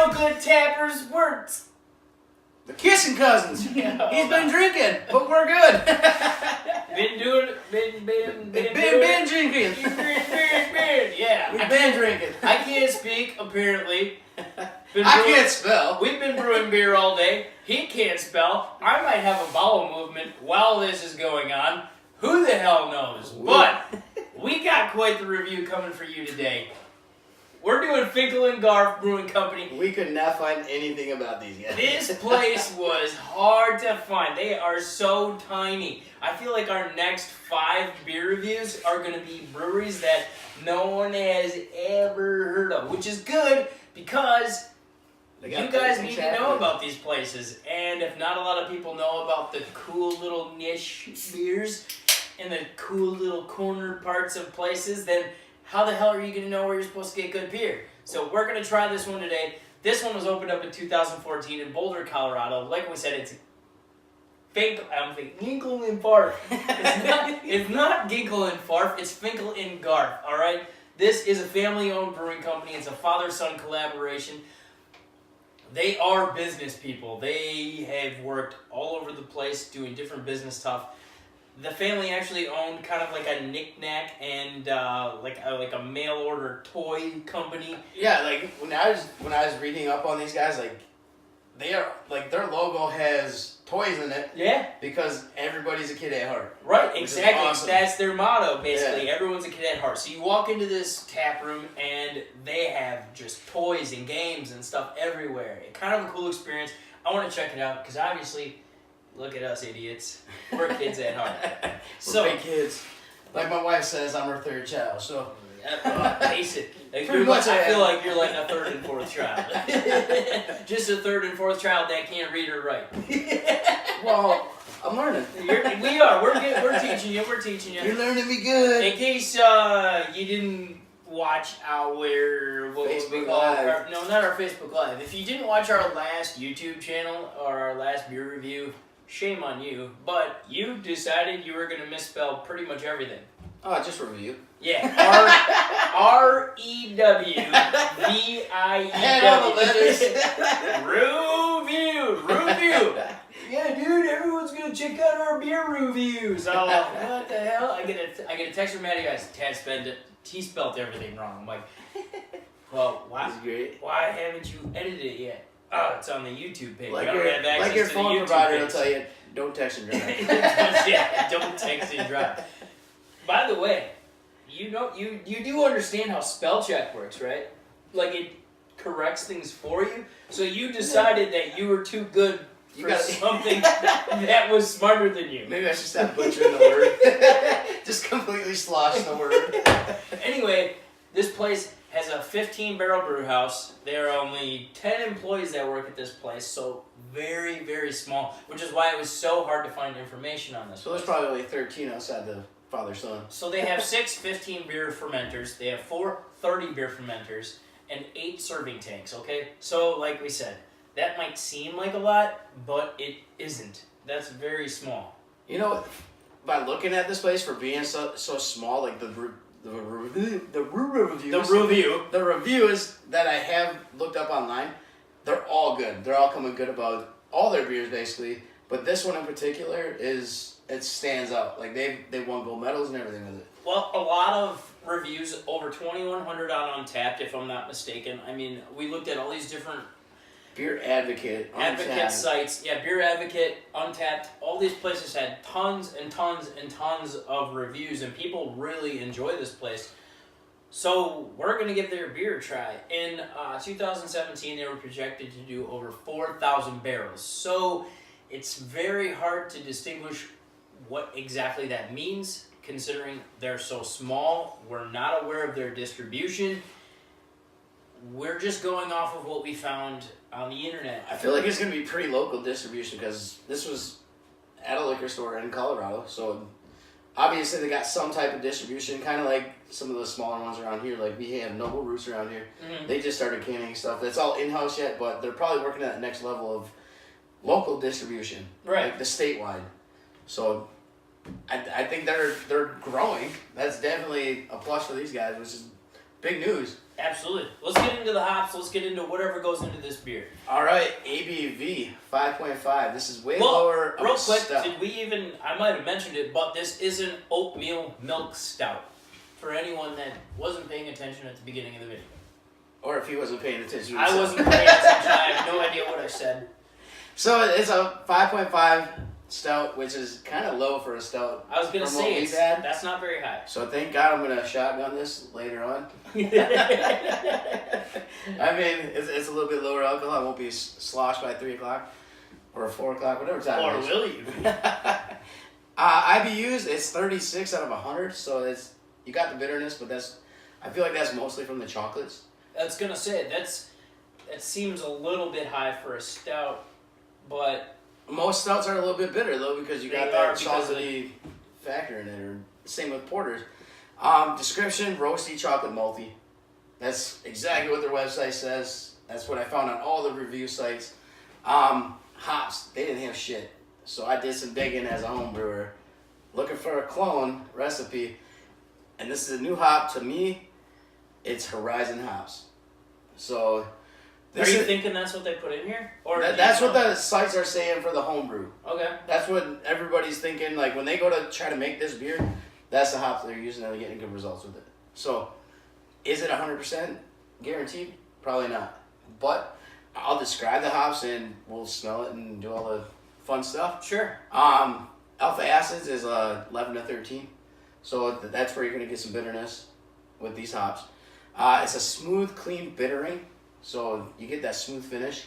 Feel Good Tappers. We're the kissing cousins. Yeah, He's been drinking, but we're good. been drinking. Yeah. We've been drinking. I can't speak, apparently. I can't spell. We've been brewing beer all day. He can't spell. I might have a bowel movement while this is going on. Who the hell knows? But we got quite the review coming for you today. We're doing Finkel and Garf Brewing Company. We could not find anything about these guys. This place was hard to find. They are so tiny. I feel like our next 5 beer reviews are going to be breweries that no one has ever heard of, which is good because you guys need to know about these places. And if not a lot of people know about the cool little niche beers and the cool little corner parts of places, then how the hell are you going to know where you're supposed to get good beer? So we're going to try this one today. This one was opened up in 2014 in Boulder, Colorado. Like we said, it's Finkel. I'm thinking Ginkle and Farf. It's not Ginkle and Farf. It's Finkel and Garf. All right. This is a family-owned brewing company. It's a father-son collaboration. They are business people. They have worked all over the place doing different business stuff. The family actually owned kind of like a knick-knack and like a mail-order toy company. Yeah, like when I was reading up on these guys, like they are like their logo has toys in it. Yeah. Because everybody's a kid at heart. Right, exactly. Awesome. That's their motto, basically. Yeah. Everyone's a kid at heart. So you walk into this tap room and they have just toys and games and stuff everywhere. Kind of a cool experience. I want to check it out because obviously, look at us idiots. We're kids at heart. We're big kids. Like my wife says, I'm her third child. So face it. Like pretty much I feel like you're like a third and fourth child. Just a third and fourth child that can't read or write. Well, I'm learning. We are. We're teaching you. We're teaching you. You're learning me good. In case you didn't watch our Facebook Live. No, not our Facebook Live. If you didn't watch our last YouTube channel or our last beer review, shame on you. But you decided you were going to misspell pretty much everything. Oh, just review. Yeah. R-E-W-V-I-E-W. Review. Yeah, dude, everyone's gonna check out our beer reviews. Oh, what the hell? I get a text from Maddie, guys. He spelled everything wrong. I'm like, well, why haven't you edited it yet? Oh, it's on the YouTube page. Like I don't have access your to phone the YouTube provider page. will tell you, don't text and drive. Yeah, don't text and drive. By the way, you do understand how spell check works, right? Like it corrects things for you. So you decided that you were too good for something that was smarter than you. Maybe I should stop butchering the word. Just completely slosh the word. Anyway, this place has a 15-barrel brew house. There are only 10 employees that work at this place, so very, very small, which is why it was so hard to find information on this. So there's probably only 13 outside the father-son. So they have 6 15-beer fermenters, they have 4 30-beer fermenters, and 8 serving tanks, okay? So, like we said, that might seem like a lot, but it isn't. That's very small. You know, by looking at this place for being so small, like the reviews that I have looked up online, they're all good. They're all coming good about all their beers, basically. But this one in particular it stands out. Like they won gold medals and everything with it. Well, a lot of reviews, over 2,100 on Untapped, if I'm not mistaken. I mean, we looked at all these different Beer Advocate sites. Yeah, Beer Advocate, Untapped. All these places had tons and tons and tons of reviews, and people really enjoy this place. So we're going to give their beer a try. In 2017, they were projected to do over 4,000 barrels. So it's very hard to distinguish what exactly that means, considering they're so small. We're not aware of their distribution. We're just going off of what we found on the internet. I feel like it's going to be pretty local distribution because this was at a liquor store in Colorado. So obviously they got some type of distribution, kind of like some of the smaller ones around here. Like we have Noble Roots around here. Mm-hmm. They just started canning stuff. That's all in-house yet, but they're probably working at the next level of local distribution. Right. Like the statewide. So I think they're growing. That's definitely a plus for these guys, which is big news. Absolutely. Let's get into the hops. Let's get into whatever goes into this beer. All right, ABV 5.5. This is way lower. Real quick, stout. did we even? I might have mentioned it, but this is an oatmeal milk stout. For anyone that wasn't paying attention at the beginning of the video. Or if he wasn't paying attention. I wasn't paying attention. I have no idea what I said. So it's a 5.5 stout, which is kind of low for a stout. I was gonna say that's not very high. So thank God I'm gonna shotgun this later on. I mean, it's a little bit lower alcohol. I won't be sloshed by 3 o'clock or 4 o'clock, whatever time Or it is. will you? IBUs, it's 36 out of 100, so you got the bitterness, but I feel like that's mostly from the chocolates. I was gonna say that seems a little bit high for a stout, but most stouts are a little bit bitter though because you got that chocolatey factor in it. Or same with porters. Description: roasty chocolate malty. That's exactly what their website says. That's what I found on all the review sites. Hops, they didn't have shit, so I did some digging as a home brewer, looking for a clone recipe, and this is a new hop to me. It's Horizon hops. So, are you thinking that's what they put in here? Or that's what the sites are saying for the homebrew. Okay. That's what everybody's thinking. Like when they go to try to make this beer, that's the hops they're using and they're getting good results with it. So, is it 100% guaranteed? Probably not. But I'll describe the hops and we'll smell it and do all the fun stuff. Sure. Alpha acids is 11 to 13. So that's where you're going to get some bitterness with these hops. It's a smooth, clean bittering, so you get that smooth finish.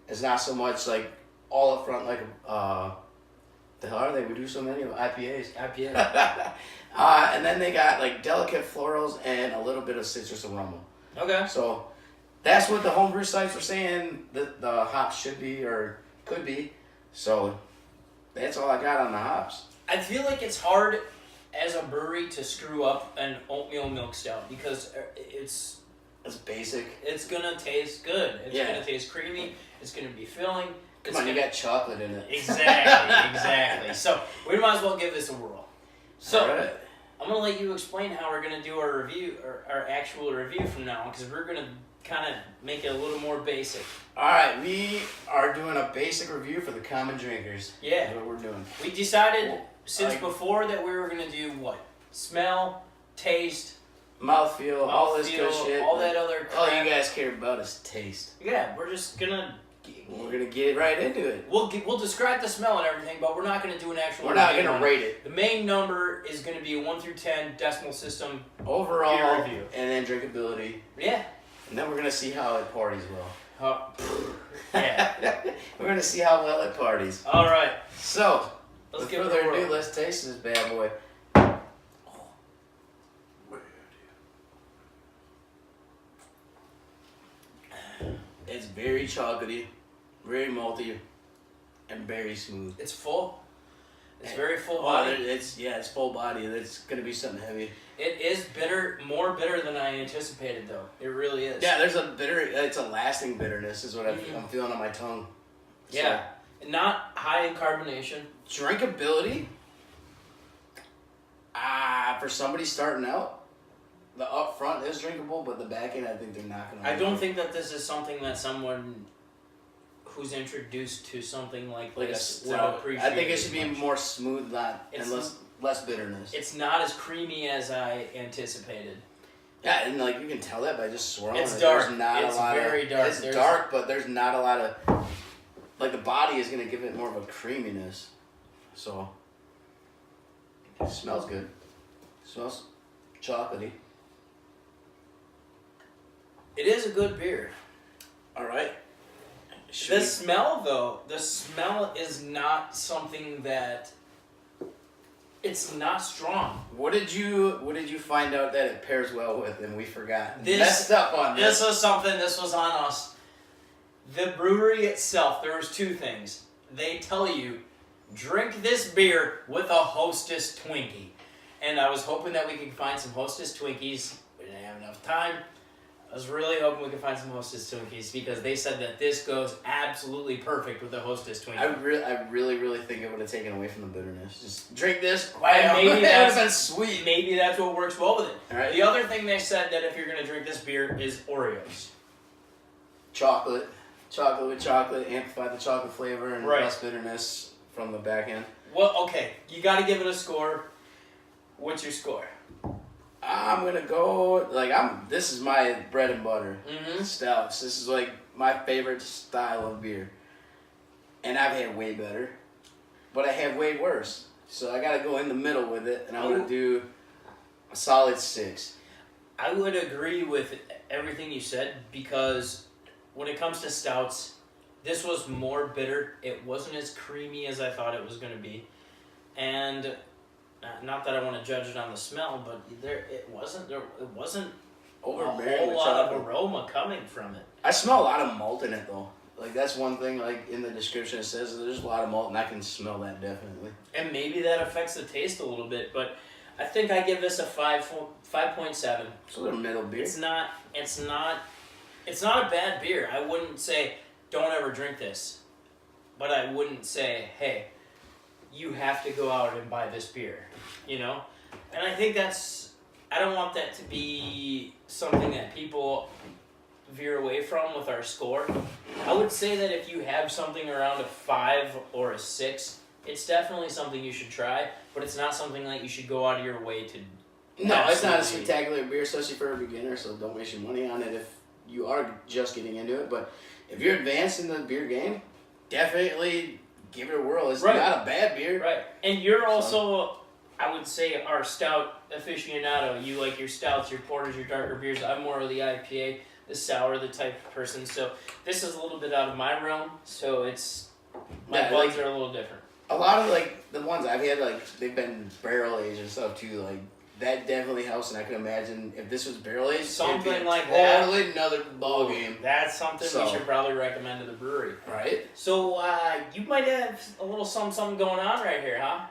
It's not so much like all up front like the hell are they? We do so many of IPAs. IPA. And then they got like delicate florals and a little bit of citrus aroma. Okay. So that's what the homebrew sites were saying that the hops should be or could be. So that's all I got on the hops. I feel like it's hard as a brewery to screw up an oatmeal milk stout because it's basic. It's gonna taste good. It's gonna taste creamy. It's gonna be filling. Come on, you got chocolate in it. Exactly. So we might as well give this a whirl. So right. I'm gonna let you explain how we're gonna do our review, our actual review from now on, because we're gonna kind of make it a little more basic. All right, we are doing a basic review for the common drinkers. Yeah. That's what we're doing. We decided since before that we were gonna do what? Smell, taste, mouthfeel, all this good shit. All that other crap. All you guys care about is taste. Yeah, we're just gonna. We're gonna get right into it. We'll describe the smell and everything, but we're not gonna do an actual. We're not gonna rate it. The main number is gonna be a 1 through 10 decimal system overall review, and then drinkability. Yeah. And then we're gonna see how it parties well. Yeah. We're gonna see how well it parties. All right. So, let's without further ado, let's taste this bad boy. It's very chocolatey, very malty, and very smooth. It's full. It's very full body. It's full body. It's gonna be something heavy. It is bitter, more bitter than I anticipated, though. It really is. Yeah, there's a bitter. It's a lasting bitterness, is what I'm feeling on my tongue. Yeah, so, not high in carbonation. Drinkability. For somebody starting out, the up front is drinkable, but the back end, I think they're not gonna. I don't think that this is something that someone who's introduced to something like this would appreciate. I think it should be more smooth, and less bitterness. It's not as creamy as I anticipated. Yeah, and like you can tell that by just swirling. It's dark. It's very dark. It's dark, but there's not a lot of. Like the body is gonna give it more of a creaminess, so. It smells good. It smells chocolatey. It is a good beer. All right. Smell though, the smell is not something that. It's not strong. What did you find out that it pairs well with, and we forgot? Messed up on this. This was something. This was on us. The brewery itself. There was 2 things. They tell you, drink this beer with a Hostess Twinkie, and I was hoping that we could find some Hostess Twinkies. We didn't have enough time. I was really hoping we could find some Hostess Twinkies because they said that this goes absolutely perfect with the Hostess Twinkie. I really think it would have taken away from the bitterness. Just drink this. And maybe that would have been sweet. Maybe that's what works well with it. All right. The other thing they said that if you're going to drink this beer is Oreos. Chocolate with chocolate, amplify the chocolate flavor and less bitterness from the back end. Well, okay, you got to give it a score. What's your score? I'm gonna go this is my bread and butter. Mm-hmm. Stouts. This is like my favorite style of beer, and I've had way better, but I had way worse. So I gotta go in the middle with it, and I'm gonna do a solid 6. I would agree with everything you said because when it comes to stouts, this was more bitter. It wasn't as creamy as I thought it was gonna be, and. Not that I want to judge it on the smell, but it wasn't overbearing. a whole lot of aroma coming from it. I smell a lot of malt in it though. Like that's one thing. Like in the description it says that there's a lot of malt, and I can smell that definitely. And maybe that affects the taste a little bit, but I think I give this a 5.7. It's a little middle beer. It's not a bad beer. I wouldn't say don't ever drink this, but I wouldn't say hey, you have to go out and buy this beer, you know? And I think I don't want that to be something that people veer away from with our score. I would say that if you have something around a 5 or a 6, it's definitely something you should try, but it's not something that you should go out of your way to. No, it's not a spectacular beer, especially for a beginner, so don't waste your money on it if you are just getting into it. But if you're advanced in the beer game, definitely give it a whirl. It's not a bad beer. Right. And you're also, I would say, our stout aficionado. You like your stouts, your porters, your darker beers. I'm more of the IPA, the sour, the type of person. So this is a little bit out of my realm. So it's, my buds are a little different. A lot of, the ones I've had, they've been barrel aged and stuff, too. That definitely helps, and I can imagine if this was barrel aged, something like that. Totally another ball game. That's something we should probably recommend to the brewery. Right. So you might have a little something going on right here, huh?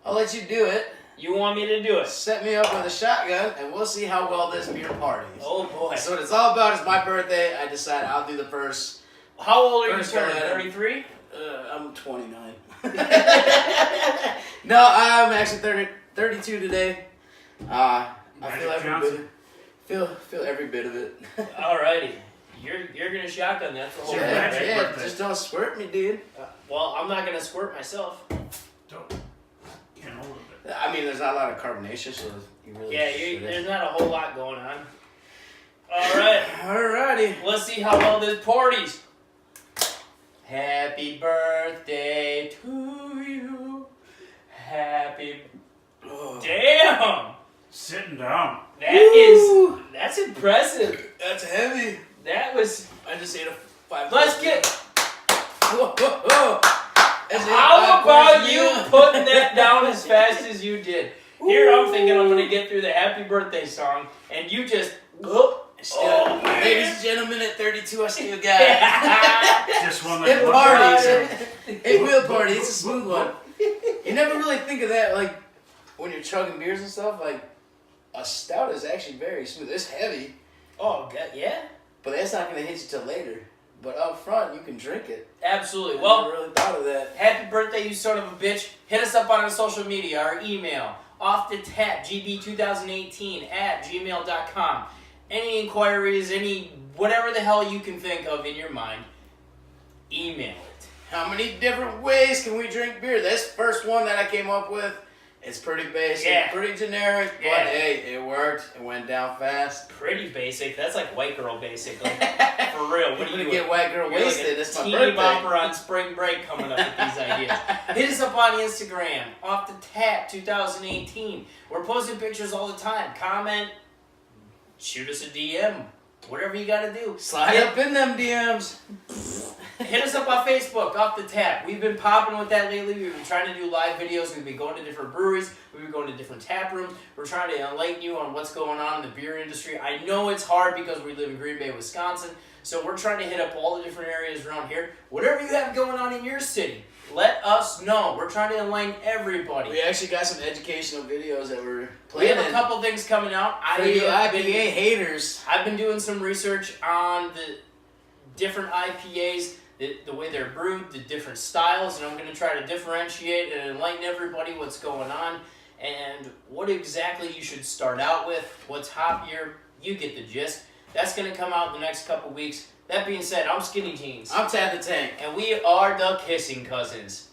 I'll let you do it. You want me to do it? Set me up with a shotgun, and we'll see how well this beer parties. Oh boy. So what it's all about is my birthday. I decided I'll do the first. How old are you turning? 33? I'm 29. No, I'm actually 32 today. I feel every bit of it. Alrighty, you're gonna shotgun that for the whole thing, right? Yeah, just don't squirt me, dude. Well, I'm not gonna squirt myself. Don't. A little bit. I mean, there's not a lot of carbonation, so you really. There's not a whole lot going on. All right, alrighty. Let's see how well this parties. Happy birthday to you. Happy. Oh. Damn. Sitting down. That's impressive. That's heavy. That was. I just ate a 5. Let's get. Whoa. How about you putting that down as fast as you did? Here I'm thinking I'm gonna get through the happy birthday song, and you just. Ladies and gentlemen, at 32, I still got it. Just one It parties. It will party. It's a smooth one. You never really think of that, when you're chugging beers and stuff, a stout is actually very smooth. It's heavy. Oh, God, yeah? But that's not going to hit you till later. But up front, you can drink it. Absolutely. I never really thought of that. Happy birthday, you son of a bitch. Hit us up on our social media, our email, offthetapgb2018@gmail.com. Any inquiries, whatever the hell you can think of in your mind, email it. How many different ways can we drink beer? This first one that I came up with, it's pretty basic, pretty generic, but hey, it worked. It went down fast. Pretty basic. That's like white girl basic. For real. What are you get white girl wasted? It's my birthday. Teeny bopper on spring break coming up with these ideas. Hit us up on Instagram, Off the Tap 2018. We're posting pictures all the time. Comment, shoot us a DM. Whatever you gotta do. Slide up in them DMs. Hit us up on Facebook, Off the Tap. We've been popping with that lately. We've been trying to do live videos. We've been going to different breweries. We've been going to different tap rooms. We're trying to enlighten you on what's going on in the beer industry. I know it's hard because we live in Green Bay, Wisconsin. So we're trying to hit up all the different areas around here. Whatever you have going on in your city, Let us know. We're trying to enlighten everybody. We actually got some educational videos that we're We planning. have a couple things coming out. For you IPA haters. I've been doing some research on the different IPAs, the way they're brewed, the different styles, and I'm going to try to differentiate and enlighten everybody what's going on and what exactly you should start out with, what's hopier. You get the gist. That's going to come out in the next couple weeks. That being said, I'm Skinny Jeans. I'm Tad the Tank. And we are the Kissing Cousins.